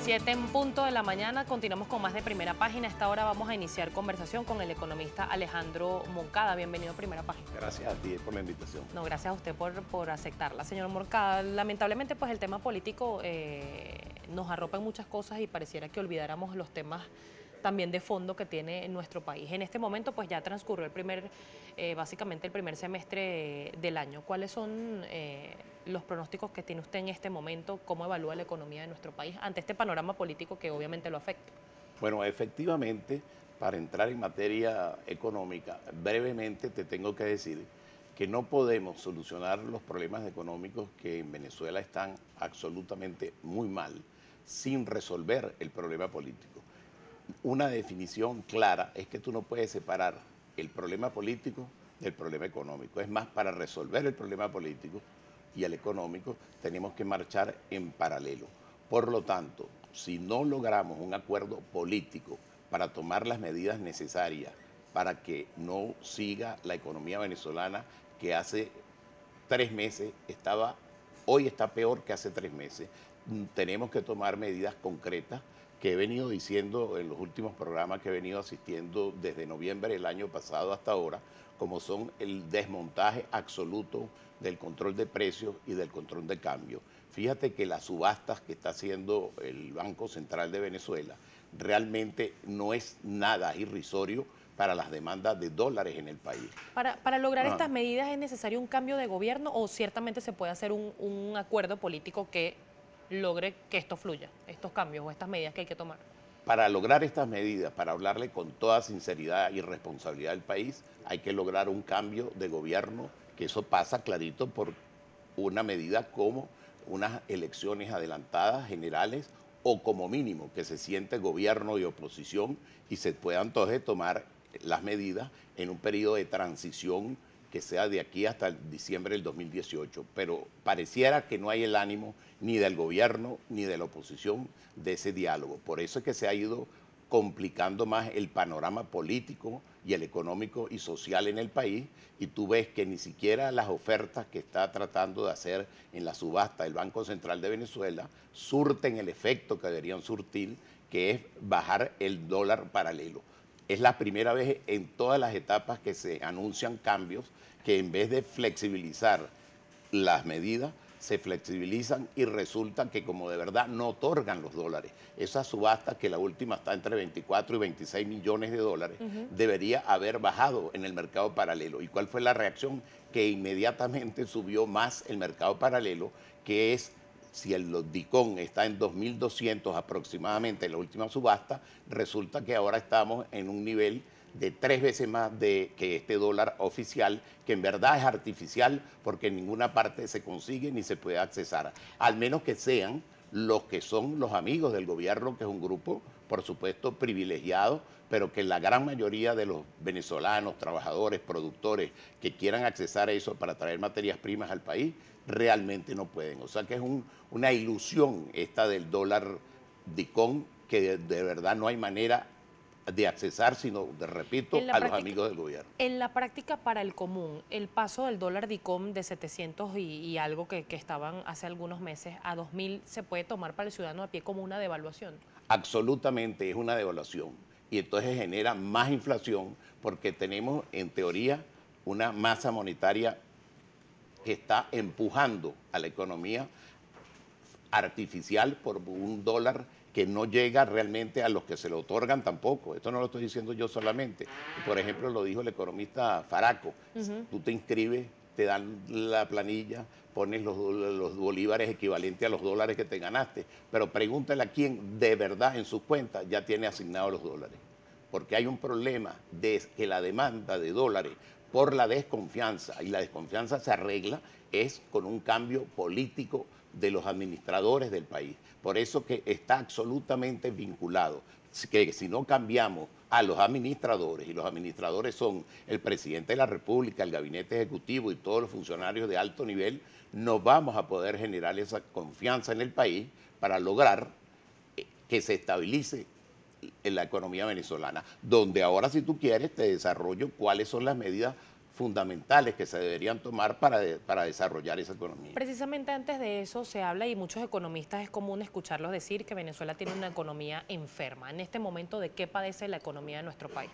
7 en punto de la mañana, continuamos con más de Primera Página. A esta hora vamos a iniciar conversación con el economista Alejandro Moncada. Bienvenido a Primera Página. Gracias a ti por la invitación. No, gracias a usted por aceptarla. Señor Moncada, lamentablemente pues el tema político nos arropa en muchas cosas y pareciera que olvidáramos los temas también de fondo que tiene en nuestro país. En este momento pues ya transcurrió básicamente el primer semestre del año. ¿Cuáles son los pronósticos que tiene usted en este momento? ¿Cómo evalúa la economía de nuestro país ante este panorama político que obviamente lo afecta? Bueno, efectivamente, para entrar en materia económica, brevemente te tengo que decir que no podemos solucionar los problemas económicos que en Venezuela están absolutamente muy mal sin resolver el problema político. Una definición clara es que tú no puedes separar el problema político del problema económico. Es más, para resolver el problema político y el económico tenemos que marchar en paralelo. Por lo tanto, si no logramos un acuerdo político para tomar las medidas necesarias para que no siga la economía venezolana, que hace 3 meses hoy está peor que hace 3 meses, tenemos que tomar medidas concretas que he venido diciendo en los últimos programas que he venido asistiendo desde noviembre del año pasado hasta ahora, como son el desmontaje absoluto del control de precios y del control de cambio. Fíjate que las subastas que está haciendo el Banco Central de Venezuela realmente no es nada irrisorio para las demandas de dólares en el país. Para lograr estas medidas es necesario un cambio de gobierno o ciertamente se puede hacer un acuerdo político que logre que esto fluya, estos cambios o estas medidas que hay que tomar? Para lograr estas medidas, para hablarle con toda sinceridad y responsabilidad al país, hay que lograr un cambio de gobierno, que eso pasa clarito por una medida como unas elecciones adelantadas generales o como mínimo que se siente gobierno y oposición y se puedan entonces tomar las medidas en un periodo de transición que sea de aquí hasta diciembre del 2018, pero pareciera que no hay el ánimo ni del gobierno ni de la oposición de ese diálogo. Por eso es que se ha ido complicando más el panorama político y el económico y social en el país, y tú ves que ni siquiera las ofertas que está tratando de hacer en la subasta del Banco Central de Venezuela surten el efecto que deberían surtir, que es bajar el dólar paralelo. Es la primera vez en todas las etapas que se anuncian cambios que en vez de flexibilizar las medidas, se flexibilizan y resulta que como de verdad no otorgan los dólares. Esa subasta, que la última está entre 24 y 26 millones de dólares, debería haber bajado en el mercado paralelo. ¿Y cuál fue la reacción? Que inmediatamente subió más el mercado paralelo, que es, si el DICOM está en 2.200 aproximadamente en la última subasta, resulta que ahora estamos en un nivel de 3 veces más que este dólar oficial, que en verdad es artificial porque en ninguna parte se consigue ni se puede accesar, al menos que sean los que son los amigos del gobierno, que es un grupo, por supuesto, privilegiado, pero que la gran mayoría de los venezolanos, trabajadores, productores, que quieran accesar a eso para traer materias primas al país, realmente no pueden. O sea que es una ilusión esta del dólar DICOM, que de verdad no hay manera de accesar, sino, repito, a los amigos del gobierno. En la práctica, para el común, el paso del dólar DICOM de 700 y algo que estaban hace algunos meses a 2.000, ¿se puede tomar para el ciudadano a pie como una devaluación? Absolutamente es una devaluación. Y entonces genera más inflación porque tenemos, en teoría, una masa monetaria que está empujando a la economía artificial por un dólar que no llega realmente a los que se le otorgan tampoco. Esto no lo estoy diciendo yo solamente. Por ejemplo, lo dijo el economista Faraco. Tú te inscribes, te dan la planilla, pones los bolívares equivalentes a los dólares que te ganaste, pero pregúntale a quién de verdad en sus cuentas ya tiene asignados los dólares. Porque hay un problema de que la demanda de dólares por la desconfianza, y la desconfianza se arregla es con un cambio político de los administradores del país. Por eso que está absolutamente vinculado, que si no cambiamos a los administradores, y los administradores son el presidente de la República, el gabinete ejecutivo y todos los funcionarios de alto nivel, no vamos a poder generar esa confianza en el país para lograr que se estabilice en la economía venezolana, donde ahora, si tú quieres, te desarrollo cuáles son las medidas fundamentales que se deberían tomar para desarrollar esa economía. Precisamente antes de eso se habla y muchos economistas es común escucharlos decir que Venezuela tiene una economía enferma. En este momento, ¿de qué padece la economía de nuestro país?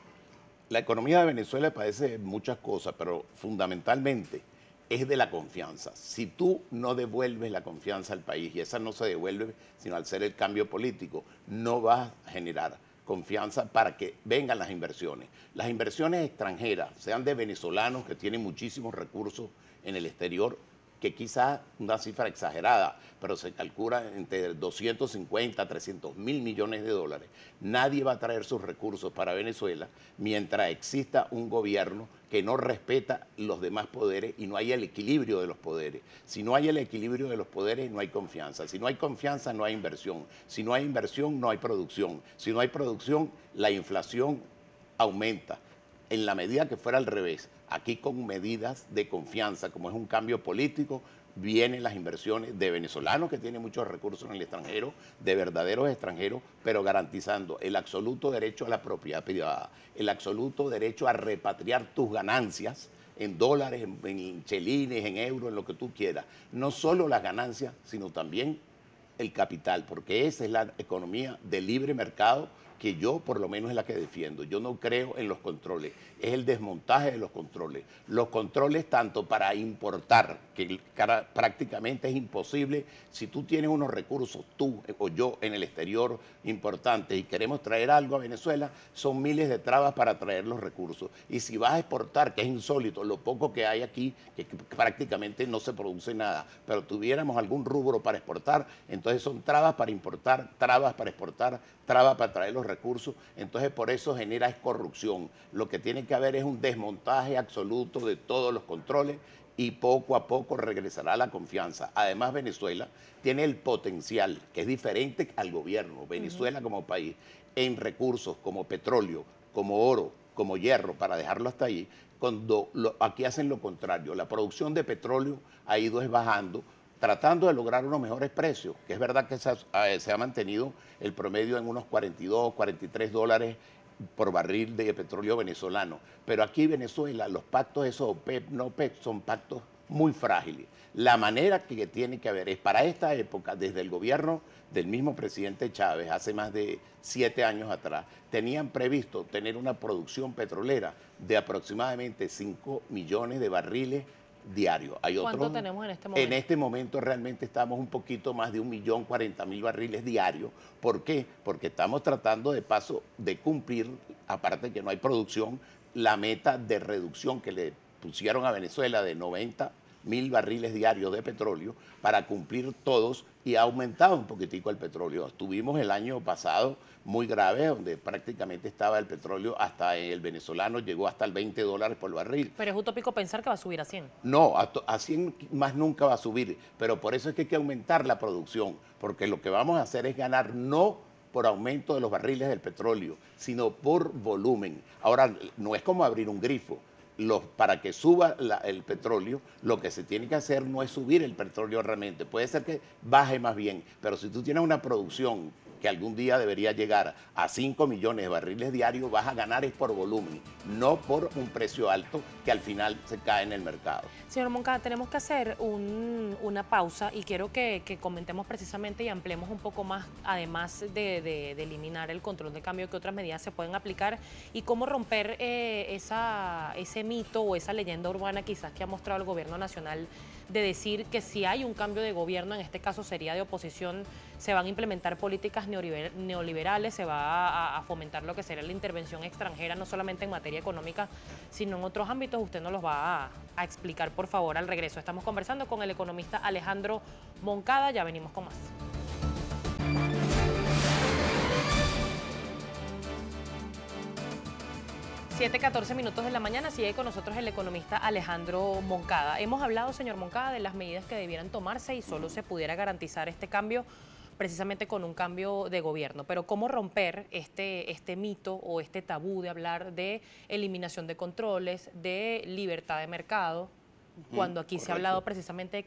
La economía de Venezuela padece muchas cosas, pero fundamentalmente es de la confianza. Si tú no devuelves la confianza al país, y esa no se devuelve sino al ser el cambio político, no vas a generar confianza para que vengan las inversiones. Las inversiones extranjeras, sean de venezolanos que tienen muchísimos recursos en el exterior, que quizás una cifra exagerada, pero se calcula entre 250 a 300 mil millones de dólares. Nadie va a traer sus recursos para Venezuela mientras exista un gobierno que no respeta los demás poderes y no hay el equilibrio de los poderes. Si no hay el equilibrio de los poderes, no hay confianza. Si no hay confianza, no hay inversión. Si no hay inversión, no hay producción. Si no hay producción, la inflación aumenta. En la medida que fuera al revés, aquí con medidas de confianza, como es un cambio político, vienen las inversiones de venezolanos que tienen muchos recursos en el extranjero, de verdaderos extranjeros, pero garantizando el absoluto derecho a la propiedad privada, el absoluto derecho a repatriar tus ganancias en dólares, en chelines, en euros, en lo que tú quieras. No solo las ganancias, sino también el capital, porque esa es la economía de libre mercado que yo por lo menos es la que defiendo. Yo no creo en los controles, es el desmontaje de los controles. Los controles tanto para importar, que prácticamente es imposible, si tú tienes unos recursos, tú o yo en el exterior importantes y queremos traer algo a Venezuela, son miles de trabas para traer los recursos. Y si vas a exportar, que es insólito, lo poco que hay aquí, que prácticamente no se produce nada, pero tuviéramos algún rubro para exportar, entonces son trabas para importar, trabas para exportar, trabas para traer los recursos, entonces por eso genera es corrupción. Lo que tiene que haber es un desmontaje absoluto de todos los controles y poco a poco regresará la confianza. Además, Venezuela tiene el potencial, que es diferente al gobierno. Venezuela como país, en recursos como petróleo, como oro, como hierro, para dejarlo hasta ahí, cuando aquí hacen lo contrario. La producción de petróleo ha ido bajando, tratando de lograr unos mejores precios, que es verdad que se ha mantenido el promedio en unos 42, 43 dólares por barril de petróleo venezolano. Pero aquí Venezuela, los pactos esos OPEP, no OPEP, son pactos muy frágiles. La manera que tiene que haber es para esta época, desde el gobierno del mismo presidente Chávez, hace más de 7 años atrás, tenían previsto tener una producción petrolera de aproximadamente 5 millones de barriles diario. ¿Cuánto tenemos en este momento? En este momento realmente estamos un poquito más de 1.040.000 barriles diarios. ¿Por qué? Porque estamos tratando de paso de cumplir, aparte que no hay producción, la meta de reducción que le pusieron a Venezuela de 90.000 barriles diarios de petróleo para cumplir todos, y ha aumentado un poquitico el petróleo. Estuvimos el año pasado muy grave, donde prácticamente estaba el petróleo hasta el venezolano, llegó hasta el 20 dólares por barril. Pero es utópico pensar que va a subir a 100. No, a 100 más nunca va a subir, pero por eso es que hay que aumentar la producción, porque lo que vamos a hacer es ganar no por aumento de los barriles del petróleo, sino por volumen. Ahora, no es como abrir un grifo. Para que suba el petróleo, lo que se tiene que hacer no es subir el petróleo realmente, puede ser que baje más bien, pero si tú tienes una producción que algún día debería llegar a 5 millones de barriles diarios, vas a ganar es por volumen, no por un precio alto que al final se cae en el mercado. Señor Moncada, tenemos que hacer una pausa y quiero que comentemos precisamente y ampliemos un poco más, además de eliminar el control de cambio, que otras medidas se pueden aplicar y cómo romper ese mito o esa leyenda urbana quizás que ha mostrado el gobierno nacional de decir que si hay un cambio de gobierno, en este caso sería de oposición, se van a implementar políticas neoliberales, se va a fomentar lo que será la intervención extranjera, no solamente en materia económica, sino en otros ámbitos. Usted nos los va a explicar, por favor, al regreso. Estamos conversando con el economista Alejandro Moncada, ya venimos con más. 7:14 minutos de la mañana, sigue con nosotros el economista Alejandro Moncada. Hemos hablado, señor Moncada, de las medidas que debieran tomarse y solo se pudiera garantizar este cambio precisamente con un cambio de gobierno. Pero ¿cómo romper este mito o este tabú de hablar de eliminación de controles, de libertad de mercado, cuando aquí se ha hablado precisamente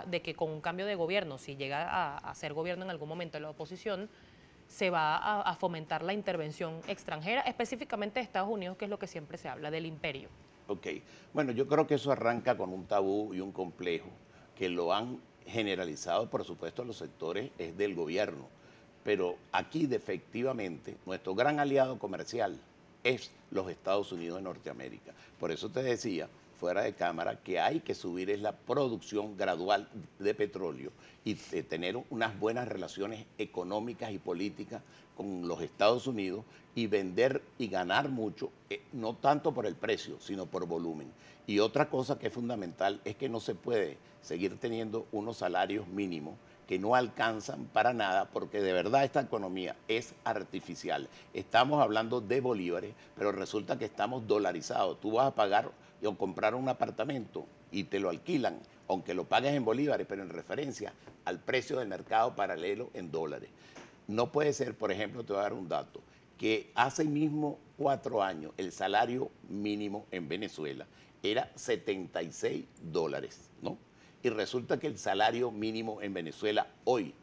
de que con un cambio de gobierno, si llega a ser gobierno en algún momento la oposición, se va a fomentar la intervención extranjera, específicamente de Estados Unidos, que es lo que siempre se habla, del imperio? Ok, bueno, yo creo que eso arranca con un tabú y un complejo que lo han generalizado, por supuesto, los sectores es del gobierno, pero aquí efectivamente nuestro gran aliado comercial es los Estados Unidos de Norteamérica. Por eso te decía, fuera de cámara, que hay que subir es la producción gradual de petróleo y tener unas buenas relaciones económicas y políticas con los Estados Unidos y vender y ganar mucho, no tanto por el precio, sino por volumen. Y otra cosa que es fundamental es que no se puede seguir teniendo unos salarios mínimos que no alcanzan para nada, porque de verdad esta economía es artificial. Estamos hablando de bolívares, pero resulta que estamos dolarizados. Tú vas a pagar o comprar un apartamento y te lo alquilan, aunque lo pagues en bolívares, pero en referencia al precio del mercado paralelo en dólares. No puede ser, por ejemplo, te voy a dar un dato, que hace mismo 4 años el salario mínimo en Venezuela era $76, ¿no? Y resulta que el salario mínimo en Venezuela hoy,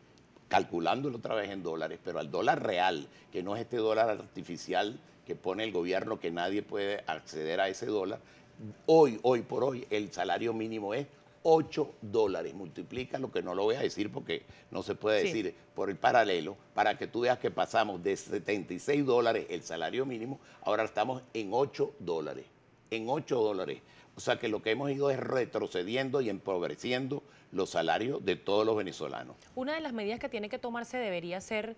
calculándolo otra vez en dólares, pero al dólar real, que no es este dólar artificial que pone el gobierno, que nadie puede acceder a ese dólar, hoy por hoy, el salario mínimo es $8. Multiplica lo que no lo voy a decir porque no se puede decir por el paralelo, para que tú veas que pasamos de $76 el salario mínimo, ahora estamos en $8. En $8. O sea que lo que hemos ido es retrocediendo y empobreciendo los salarios de todos los venezolanos. Una de las medidas que tiene que tomarse debería ser,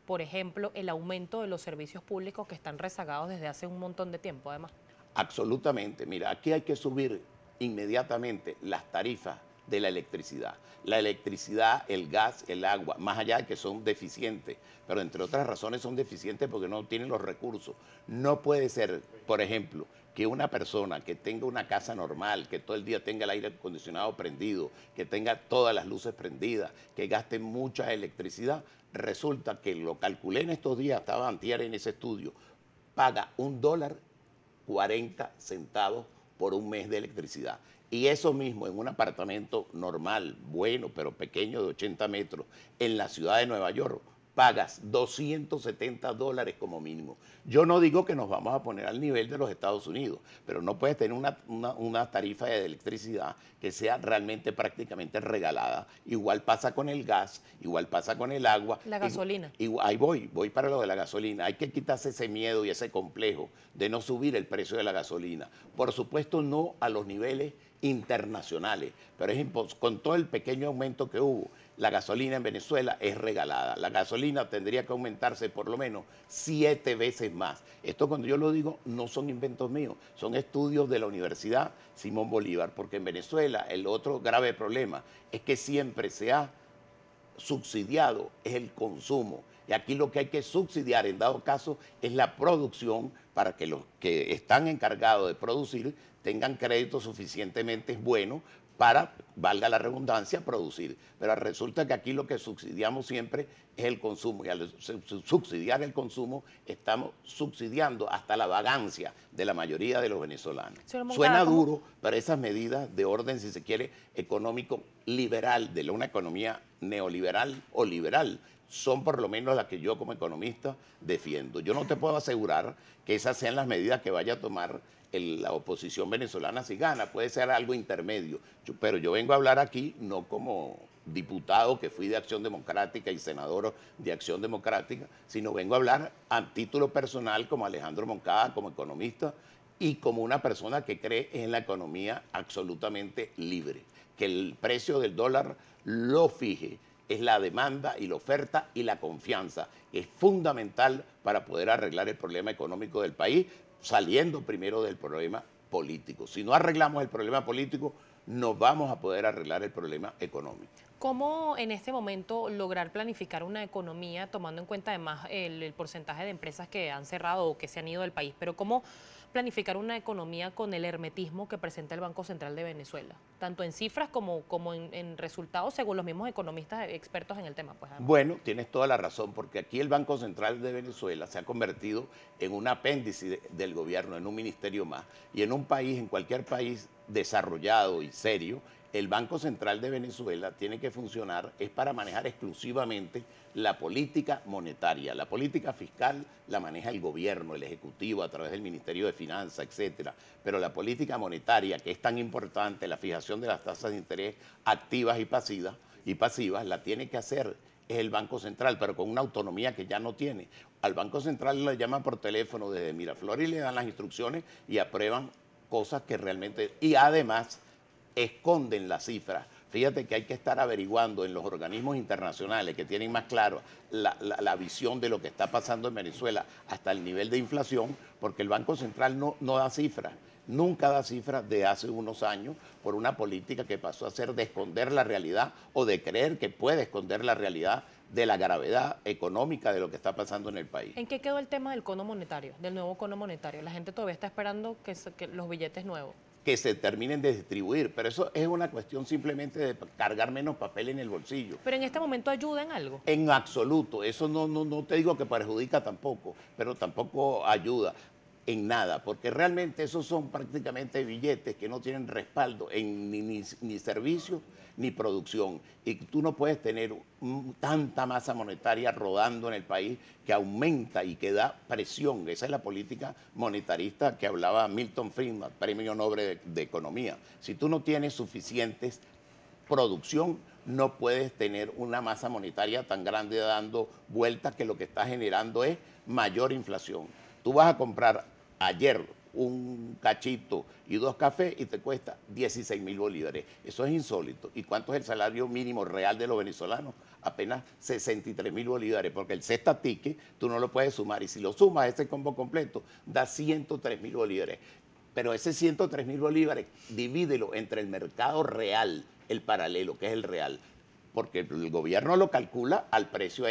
por ejemplo, el aumento de los servicios públicos que están rezagados desde hace un montón de tiempo, además. Absolutamente. Mira, aquí hay que subir inmediatamente las tarifas de la electricidad. La electricidad, el gas, el agua, más allá de que son deficientes, pero entre otras razones son deficientes porque no tienen los recursos. No puede ser, por ejemplo, que una persona que tenga una casa normal, que todo el día tenga el aire acondicionado prendido, que tenga todas las luces prendidas, que gaste mucha electricidad, resulta que lo calculé en estos días, estaba antier en ese estudio, paga $1.40 por un mes de electricidad. Y eso mismo en un apartamento normal, bueno, pero pequeño de 80 metros, en la ciudad de Nueva York, pagas $270 como mínimo. Yo no digo que nos vamos a poner al nivel de los Estados Unidos, pero no puedes tener una tarifa de electricidad que sea realmente prácticamente regalada. Igual pasa con el gas, igual pasa con el agua. La gasolina. Ahí voy para lo de la gasolina. Hay que quitarse ese miedo y ese complejo de no subir el precio de la gasolina. Por supuesto, no a los niveles internacionales, pero con todo el pequeño aumento que hubo, la gasolina en Venezuela es regalada. La gasolina tendría que aumentarse por lo menos 7 veces más. Esto, cuando yo lo digo, no son inventos míos, son estudios de la Universidad Simón Bolívar, porque en Venezuela el otro grave problema es que siempre se ha subsidiado es el consumo. Y aquí lo que hay que subsidiar en dado caso es la producción, para que los que están encargados de producir tengan créditos suficientemente buenos para, valga la redundancia, producir. Pero resulta que aquí lo que subsidiamos siempre es el consumo, y al subsidiar el consumo estamos subsidiando hasta la vagancia de la mayoría de los venezolanos. Suena duro, pero esas medidas de orden, si se quiere, económico liberal, de una economía neoliberal o liberal, son por lo menos las que yo como economista defiendo. Yo no te puedo asegurar que esas sean las medidas que vaya a tomar la oposición venezolana si gana, puede ser algo intermedio, pero yo vengo a hablar aquí no como diputado que fui de Acción Democrática y senador de Acción Democrática, sino vengo a hablar a título personal como Alejandro Moncada, como economista y como una persona que cree en la economía absolutamente libre, que el precio del dólar lo fije. Es la demanda y la oferta y la confianza, que es fundamental para poder arreglar el problema económico del país, saliendo primero del problema político. Si no arreglamos el problema político, no vamos a poder arreglar el problema económico. ¿Cómo en este momento lograr planificar una economía, tomando en cuenta además el porcentaje de empresas que han cerrado o que se han ido del país? Pero ¿cómo planificar una economía con el hermetismo que presenta el Banco Central de Venezuela? Tanto en cifras como en resultados, según los mismos economistas expertos en el tema. Pues, bueno, tienes toda la razón, porque aquí el Banco Central de Venezuela se ha convertido en un apéndice del gobierno, en un ministerio más. Y en un país, en cualquier país desarrollado y serio, el Banco Central de Venezuela tiene que funcionar es para manejar exclusivamente la política monetaria. La política fiscal la maneja el gobierno, el ejecutivo, a través del Ministerio de Finanzas, etcétera. Pero la política monetaria, que es tan importante, la fijación de las tasas de interés activas y pasivas, la tiene que hacer es el Banco Central, pero con una autonomía que ya no tiene. Al Banco Central le llaman por teléfono desde Miraflores y le dan las instrucciones y aprueban cosas que realmente... Y además esconden las cifras. Fíjate que hay que estar averiguando en los organismos internacionales que tienen más claro la visión de lo que está pasando en Venezuela hasta el nivel de inflación, porque el Banco Central no da cifras. Nunca da cifras de hace unos años por una política que pasó a ser de esconder la realidad o de creer que puede esconder la realidad de la gravedad económica de lo que está pasando en el país. ¿En qué quedó el tema del cono monetario, del nuevo cono monetario? La gente todavía está esperando que los billetes nuevos. Que se terminen de distribuir, pero eso es una cuestión simplemente de cargar menos papel en el bolsillo. ¿Pero en este momento ayuda en algo? En absoluto, eso no te digo que perjudica tampoco, pero tampoco ayuda en nada, porque realmente esos son prácticamente billetes que no tienen respaldo en ni servicio ni producción. Y tú no puedes tener tanta masa monetaria rodando en el país que aumenta y que da presión. Esa es la política monetarista que hablaba Milton Friedman, Premio Nobel de Economía. Si tú no tienes suficientes producción, no puedes tener una masa monetaria tan grande dando vueltas que lo que está generando es mayor inflación. Tú vas a comprar ayer un cachito y 2 cafés y te cuesta 16.000 bolívares. Eso es insólito. ¿Y cuánto es el salario mínimo real de los venezolanos? Apenas 63.000 bolívares, porque el cesta ticket tú no lo puedes sumar. Y si lo sumas, ese combo completo da 103.000 bolívares. Pero ese 103.000 bolívares, divídelo entre el mercado real, el paralelo, que es el real, porque el gobierno lo calcula al precio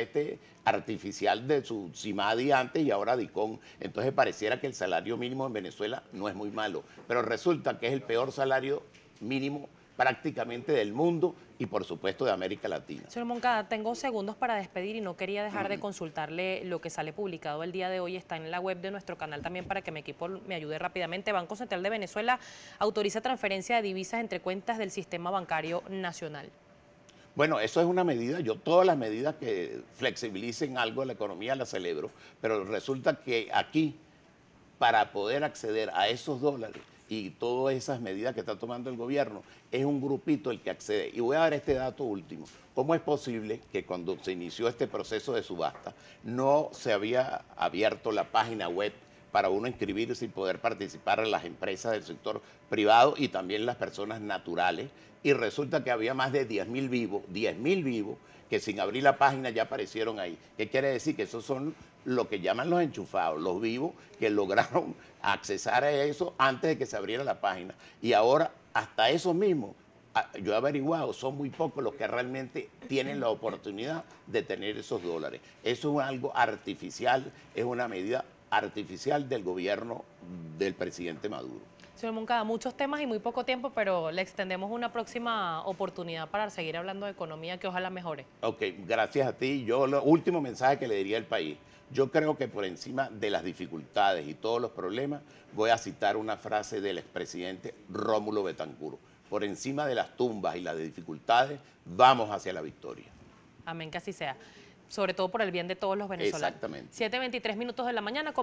artificial de su CIMADI antes y ahora DICOM. Entonces pareciera que el salario mínimo en Venezuela no es muy malo, pero resulta que es el peor salario mínimo prácticamente del mundo y por supuesto de América Latina. Señor Moncada, tengo segundos para despedir y no quería dejar de consultarle lo que sale publicado el día de hoy. Está en la web de nuestro canal también para que mi equipo me ayude rápidamente. Banco Central de Venezuela autoriza transferencia de divisas entre cuentas del sistema bancario nacional. Bueno, eso es una medida, yo todas las medidas que flexibilicen algo de la economía las celebro, pero resulta que aquí, para poder acceder a esos dólares y todas esas medidas que está tomando el gobierno, es un grupito el que accede. Y voy a dar este dato último. ¿Cómo es posible que cuando se inició este proceso de subasta no se había abierto la página web para uno inscribirse y poder participar en las empresas del sector privado y también las personas naturales? Y resulta que había más de 10.000 vivos, que sin abrir la página ya aparecieron ahí. ¿Qué quiere decir? Que esos son lo que llaman los enchufados, los vivos que lograron accesar a eso antes de que se abriera la página. Y ahora hasta esos mismos, yo he averiguado, son muy pocos los que realmente tienen la oportunidad de tener esos dólares. Eso es algo artificial, es una medida artificial del gobierno del presidente Maduro. Señor Moncada, muchos temas y muy poco tiempo, pero le extendemos una próxima oportunidad para seguir hablando de economía que ojalá mejore. Ok, gracias a ti. Yo, el último mensaje que le diría al país, yo creo que por encima de las dificultades y todos los problemas, voy a citar una frase del expresidente Rómulo Betancourt. Por encima de las tumbas y las dificultades, vamos hacia la victoria. Amén, que así sea. Sobre todo por el bien de todos los venezolanos. Exactamente. 7:23 de la mañana.